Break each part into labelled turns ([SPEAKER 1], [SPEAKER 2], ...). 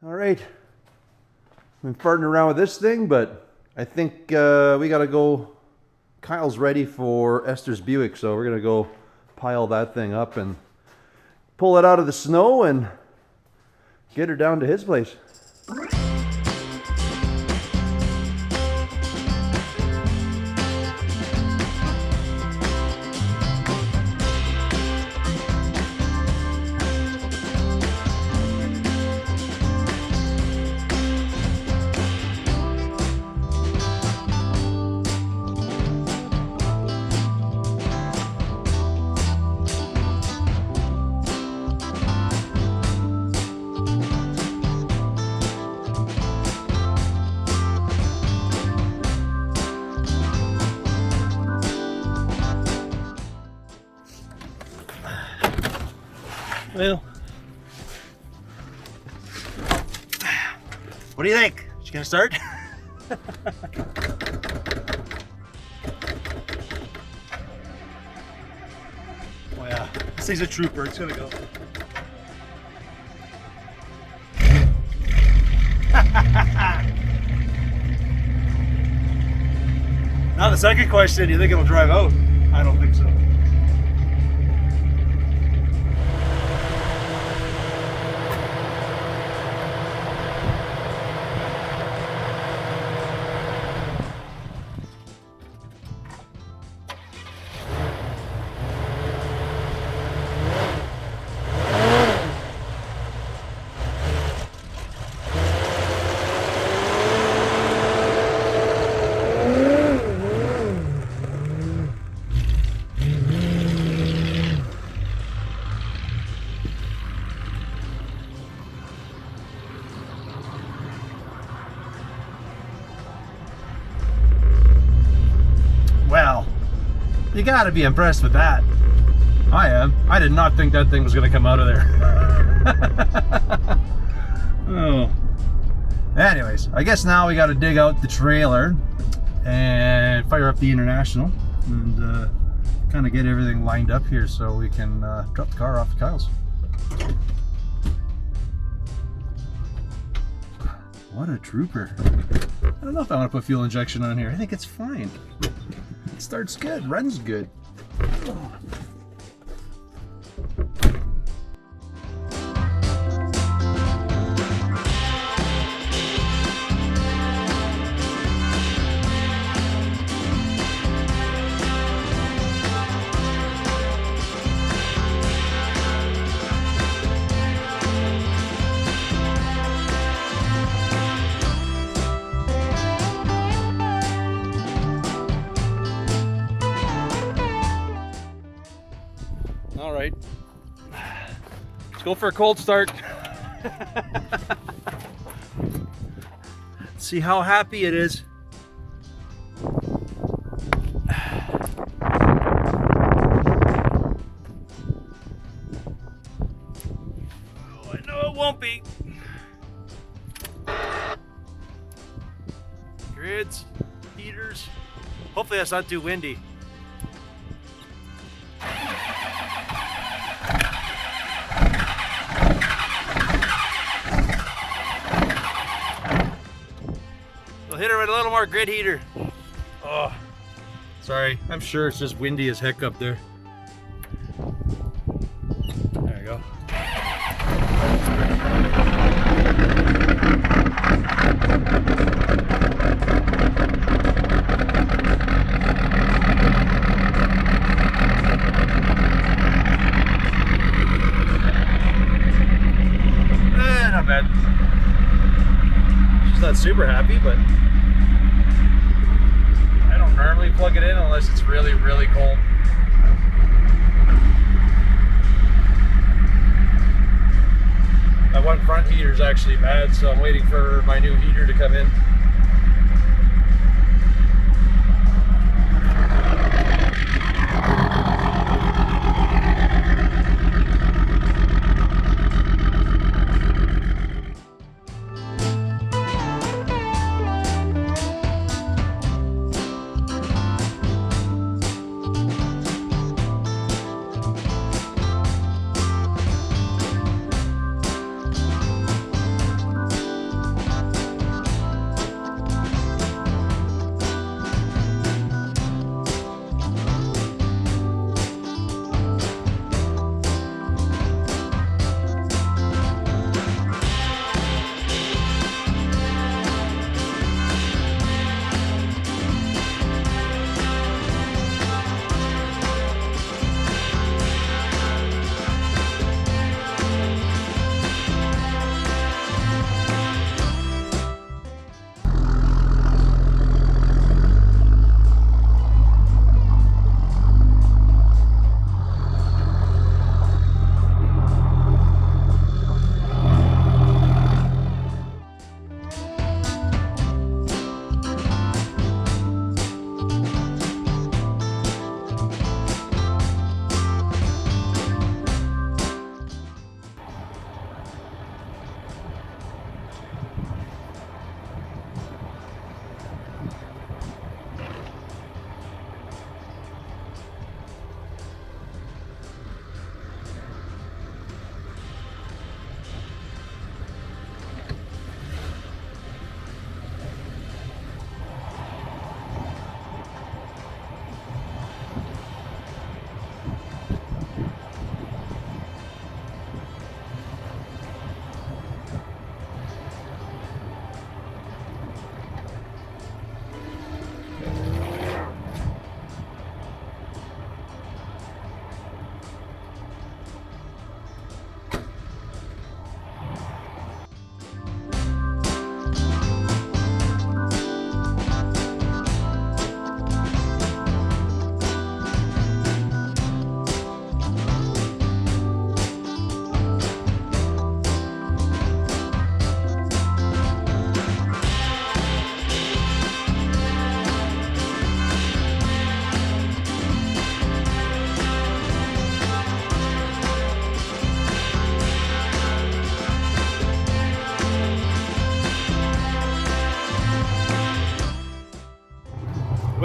[SPEAKER 1] All right. I've been farting around with this thing, but I think we got to go. Kyle's ready for Esther's Buick, so we're going to go pile that thing up and pull it out of the snow and get her down to his place.
[SPEAKER 2] Well, what do you think? She gonna start? Oh yeah, this thing's a trooper. It's gonna go. Now the second question, do you think it'll drive out? I don't think so. Well, you gotta be impressed with that. I am. I did not think that thing was gonna come out of there. Oh. Anyways, I guess now we gotta dig out the trailer and fire up the International and kind of get everything lined up here so we can drop the car off at Kyle's. What a trooper. I don't know if I want to put fuel injection on here. I think it's fine. It starts good, runs good. All right, let's go for a cold start. See how happy it is. Oh, I know it won't be. Grids, heaters. Hopefully that's not too windy. We'll hit her with a little more grid heater. Oh, sorry. I'm sure it's just windy as heck up there. There you go. Not bad. She's not super happy, but I don't normally plug it in unless it's really, really cold. My one front heater is actually bad, so I'm waiting for my new heater to come in.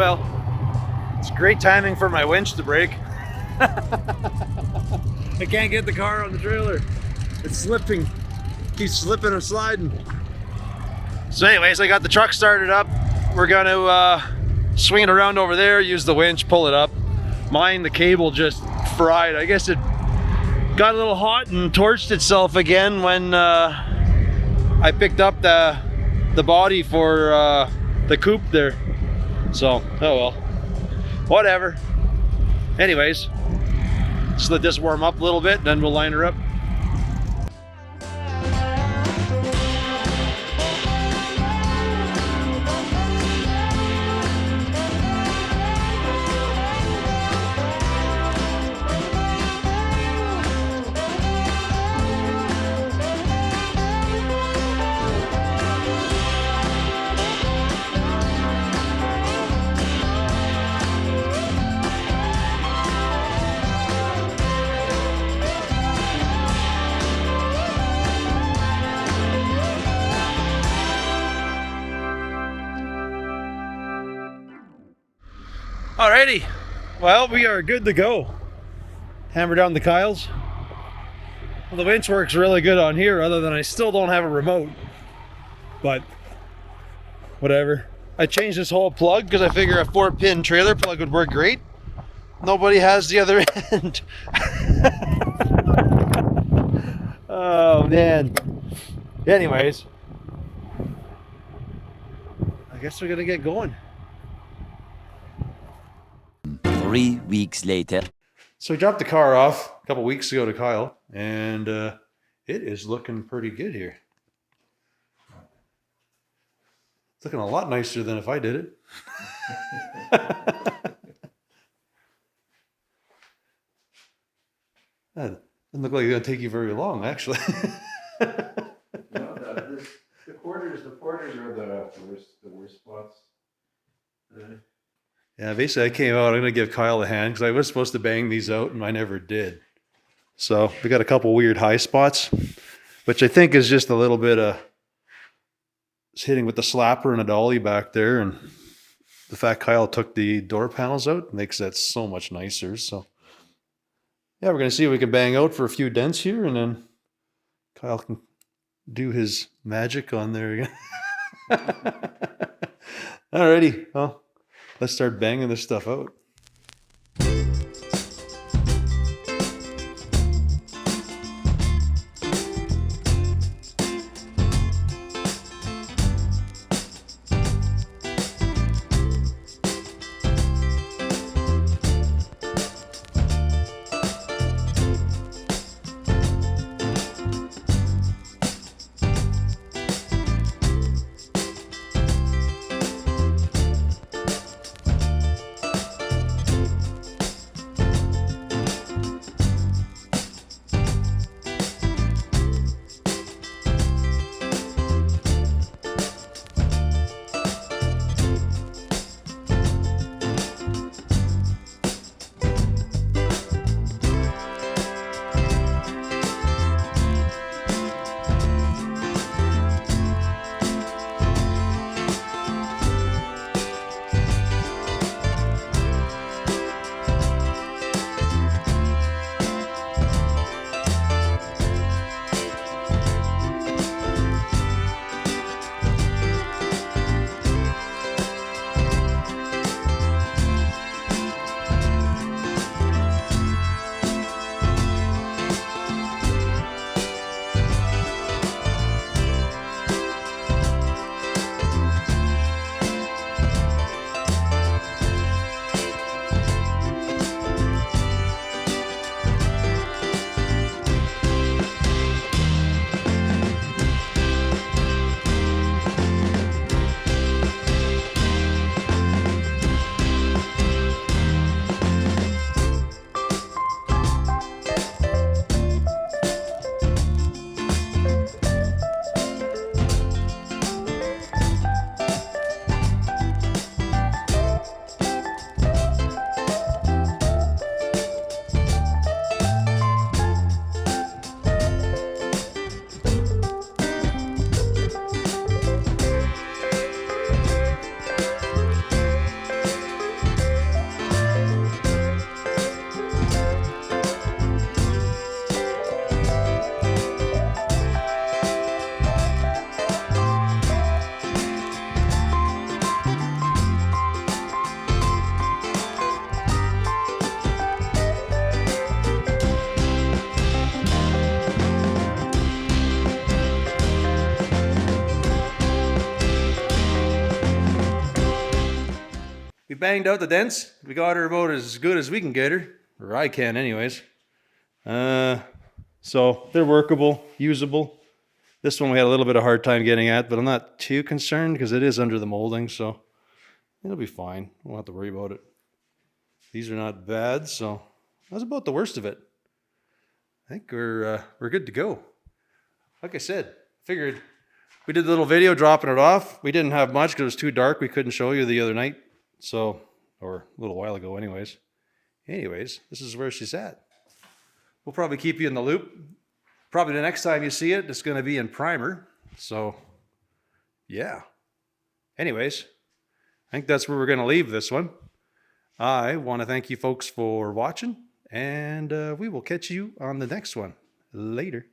[SPEAKER 2] Well, it's great timing for my winch to break. I can't get the car on the trailer. It's slipping. Keeps slipping and sliding. So anyways, I got the truck started up. We're gonna swing it around over there, use the winch, pull it up. Mine, the cable just fried. I guess it got a little hot and torched itself again when I picked up the body for the coupe there. So, oh well, whatever. Anyways, just let this warm up a little bit, then we'll line her up. Alrighty, well, we are good to go. Hammer down the Kyles. Well, the winch works really good on here, other than I still don't have a remote. But whatever. I changed this whole plug because I figure a 4-pin trailer plug would work great. Nobody has the other end. Oh man. Anyways, I guess we're gonna get going.
[SPEAKER 3] 3 weeks later.
[SPEAKER 1] So we dropped the car off a couple weeks ago to Kyle, and it is looking pretty good here. It's looking a lot nicer than if I did it. That doesn't look like it's going to take you very long, actually.
[SPEAKER 4] No, the quarters are the worst spots.
[SPEAKER 1] Yeah, basically I came out, I'm going to give Kyle a hand because I was supposed to bang these out and I never did. So we got a couple weird high spots, which I think is just a little bit of hitting with the slapper and a dolly back there. And the fact Kyle took the door panels out makes that so much nicer. So yeah, we're going to see if we can bang out for a few dents here, and then Kyle can do his magic on there again. Alrighty, well, let's start banging this stuff out. banged out the dents. We got her about as good as we can get her. Or I can anyways. So they're workable, usable. This one we had a little bit of hard time getting at, but I'm not too concerned because it is under the molding, so it'll be fine. Won't have to worry about it. These are not bad, so that's about the worst of it. I think we're good to go. Like I said, figured we did the little video dropping it off. We didn't have much because it was too dark. We couldn't show you the other night, so, or a little while ago anyways. Anyways, this is where she's at. We'll probably keep you in the loop. Probably the next time you see it, it's going to be in primer. So, yeah. Anyways, I think that's where we're going to leave this one. I want to thank you folks for watching, and we will catch you on the next one. Later.